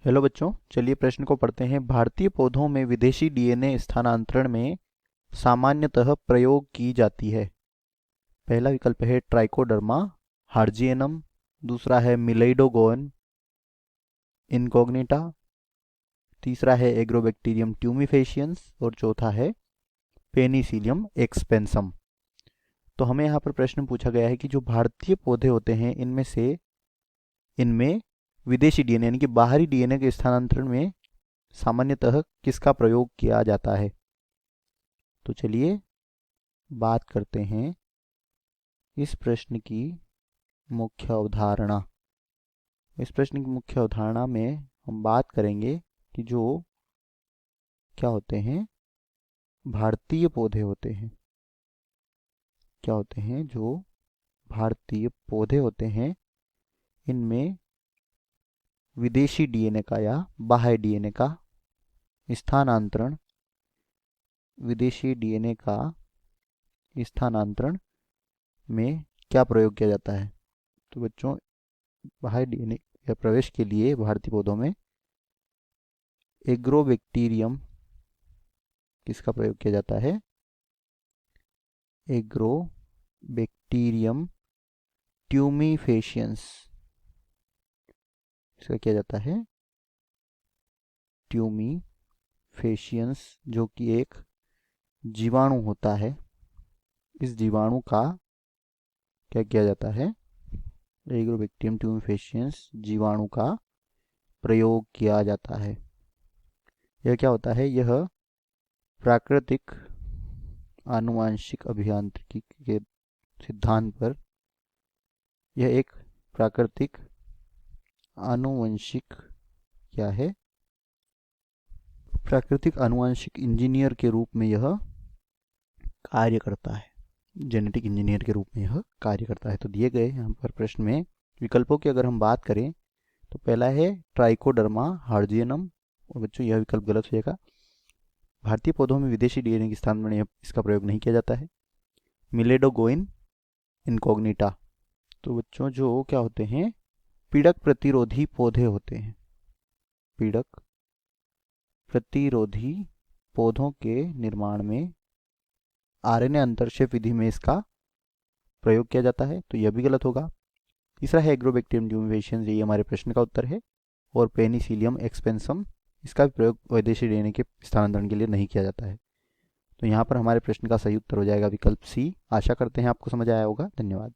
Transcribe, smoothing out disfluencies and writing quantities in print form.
Hello बच्चों, चलिए प्रश्न को पढ़ते हैं। भारतीय पौधों में विदेशी डीएनए स्थानांतरण में सामान्यतः प्रयोग की जाती है। पहला विकल्प है ट्राइकोडर्मा हार्जिएनम, दूसरा है मिलेडोगोन इनकॉग्निटा, तीसरा है एग्रोबैक्टीरियम ट्यूमिफेशियंस और चौथा है पेनिसिलियम एक्सपेंसम। तो हमें यहाँ पर प्रश्न पूछा गया है कि जो भारतीय पौधे होते हैं इनमें विदेशी डीएनए यानी कि बाहरी डीएनए के स्थानांतरण में सामान्यतः किसका प्रयोग किया जाता है। तो चलिए बात करते हैं इस प्रश्न की मुख्य अवधारणा। इस प्रश्न की मुख्य अवधारणा में हम बात करेंगे कि जो क्या होते हैं भारतीय पौधे होते हैं, क्या होते हैं जो भारतीय पौधे होते हैं, इनमें विदेशी डीएनए का या बाह्य डीएनए का स्थानांतरण, विदेशी डीएनए का स्थानांतरण में क्या प्रयोग किया जाता है। तो बच्चों, बाह्य डीएनए या प्रवेश के लिए भारतीय पौधों में एग्रोबैक्टीरियम किसका प्रयोग किया जाता है, एग्रोबैक्टीरियम ट्यूमिफेशियंस इसका किया जाता है, ट्यूमिफेशियंस, जो कि एक जीवाणु होता है। इस जीवाणु का क्या किया जाता है, एग्रोबैक्टीरियम ट्यूमिफेशियंस जीवाणु का प्रयोग किया जाता है। यह क्या होता है, यह प्राकृतिक आनुवांशिक अभियांत्रिकी के सिद्धांत पर, यह एक प्राकृतिक आनुवंशिक क्या है, प्राकृतिक आनुवंशिक इंजीनियर के रूप में यह कार्य करता है, जेनेटिक इंजीनियर के रूप में यह कार्य करता है। तो दिए गए यहाँ पर प्रश्न में विकल्पों की अगर हम बात करें तो पहला है ट्राइकोडर्मा हार्जियनम, और बच्चों यह विकल्प गलत हो जाएगा। भारतीय पौधों में विदेशी डीएनए के स्थान में इसका प्रयोग नहीं किया जाता है। मिलेडोगोइन इनकॉग्निटा, तो बच्चों जो क्या होते हैं पीड़क प्रतिरोधी पौधे होते हैं, पीड़क प्रतिरोधी पौधों के निर्माण में आरएनए अंतरक्षेप विधि में इसका प्रयोग किया जाता है, तो यह भी गलत होगा। तीसरा है एग्रोबैक्टीरियम ट्यूमिफेशियंस, ये हमारे प्रश्न का उत्तर है। और पेनिसिलियम एक्सपेंसम, इसका भी प्रयोग विदेशी डीएनए के स्थानांतरण के लिए नहीं किया जाता है। तो यहाँ पर हमारे प्रश्न का सही उत्तर हो जाएगा विकल्प सी। आशा करते हैं आपको समझ आया होगा। धन्यवाद।